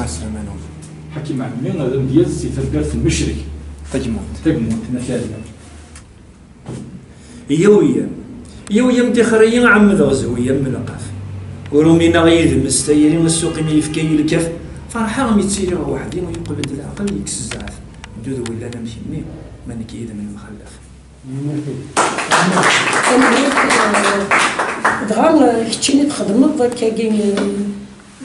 السلامة نوم حكيم عمي ديال سي تربية المشرك تجموت مثالية يويا متخريين عم ذوزويا من القاف ورومينا غير مستيرين السوق ما يفكي الكف فرحان يتسيري وحدين ويقول لي العقل يكس الزعف دودو ولا انا ماشي مني ما نكيد من المخلف دغا كنتيني تخدمض كاكي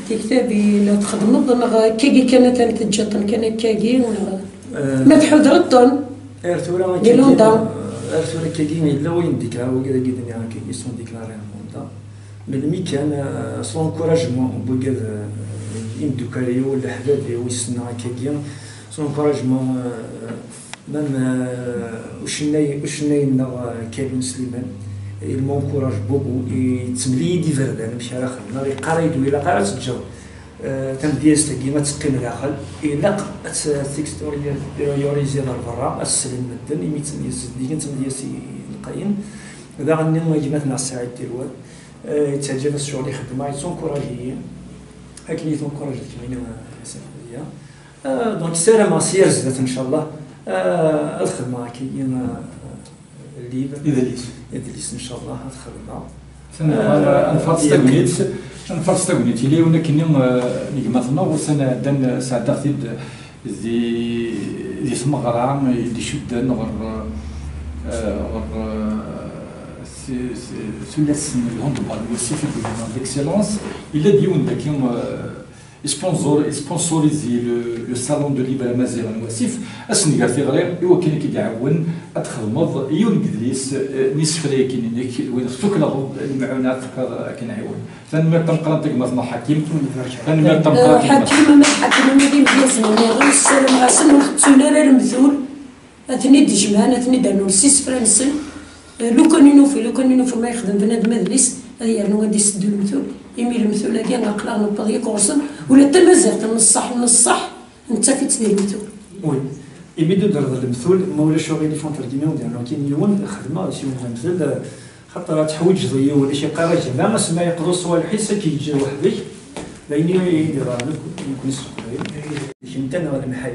كتابي لا تخدمض كاكي كانت تجطن كان كاكي ما تحضرتن ارتورا ارتورا كاكي الا وين ديكرا وكذا كيدني هاكي يسون ديكلاري موندا من مي كان سون كوراجمون بوكاد يمدوكالي ولا حبابي ويسنا كاكي سون كوراجمون مام وشناي كريم سليمان il m'encourage beaucoup يتملي يدي فردان مشى على خدمه يقرا يدوي الا قرا تتجاوب تمدياس تاكي ما تسقيم داخل الا تيكستوريوريزي برا السلم مدن يميت ديك تمدياس القايم هذا غني ما يجمعنا الساعه ديال يتعجب الشغل يخدم يتونكوراجي هاك اللي تونكوراجي كيما سافيه دونك سلام سير زدت ان شاء الله الخدمه كاين يدليس ان شاء الله الخدمه نفرس تاغنيت لي ولكن نجمعنا وسنه دان ساعات دي سمغرا دي شدان غير ثلاث الهاندبال والسيف ديكسيلونس الا ديون داك سبونسوريزي لو صالون دو ليبر مازال الوسيف اسني في غرير ايوا كاين كيدعون ادخل يون جدليس نصف لكن وين سكن المعونات كنعيون فنما تنقرا تقمصنا حكيم فنما تنقرا حكيم ما حكيم ما ديم بيزن غير السلام غاسن وختونا راه المثول اتني دجمان اتني دانو السيس فرنسي لو كان ينوفي ما يخدم بنادم مدلس هي نو غادي يسدو المثول يميل المثول هكا نقلا نبضي كورسن ولا حتى مازال من الصح انت في تدير المثول وي يبدو درد المثول مولا شغل اللي فون ترجمه ديالو كاين يوم خدمه شي مثل خاطر تحويج ضيو ولا شي قرا جماعه ما سما يقدروا سوا الحصه كيجي وحدك لاني يدير يكون شي انت انا غادي نحيد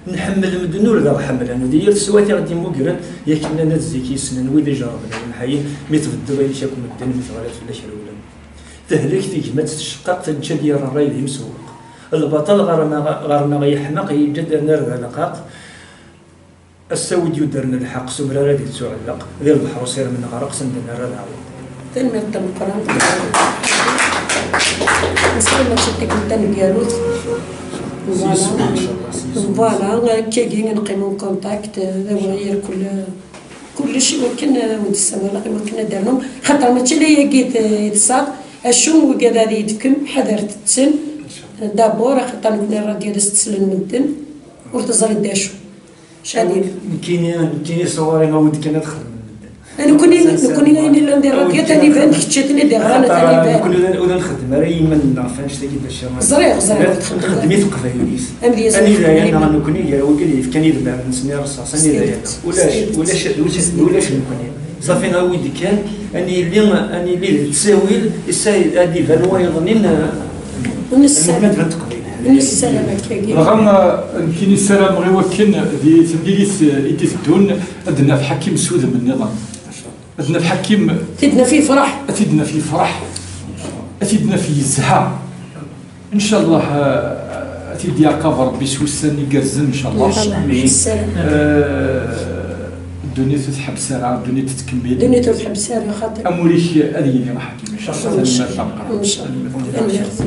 نحمل المدن ولا نحمل انا ديال السواتي غادي موكرن ياك كنا نزيكي سنن ويدي جرب نحيي مي تبدل غير شاكم مدن مثلا ولا شي ولا تهلك تيجي ما تتشقق تنشا ديال الراي اللي مسوق البطل غير ما غيحمق يجد نرد لقاق السود يدرنا الحق سبرا غادي تعلق ديال البحر وسير من غرق سندنا راه عاود تنمي القران نسال ما تشتك الدم ديالو فوالا كاين نقيمو كونتاكت غير كل شيء ولكن ود السماء ولكن دارناهم خاطر ماشي اللي يقيت يتصاب اشو وكذا يدكم حذرت التسن دابور خاطر كنا راه ديال السلم مدن ورتزر داشو شادين كاين صواري غاود كنا دخل انا كوني ندير راديو ثاني بان كتشاتني دير انا ثاني بان كنا نخدم راه يمن فاش تاكي باش زريق خدمي في قفايليس انا انا غنكوني ديال وكيل كان يدبر نسمي رصاص انا ولا شنو كوني صافي غاود كان اني اللي تساويل يساي هادي فالوا يظنين السلام السلامة كاين رغم كاين السلام غير وكن دي تمديليت يتفدون ادنا في حكيم سود من النظام ادنا في حكيم تدنا فيه فرح اتدنا فيه الزهاء ان شاء الله تدي كفر ربي سوساني كرزن ان شاء الله الدنيا تتحب سارة الدنيا تتكمل الدنيا تتحب سارة خاطر اموريك هذه اللي راح حكيم ان شاء الله ان شاء الله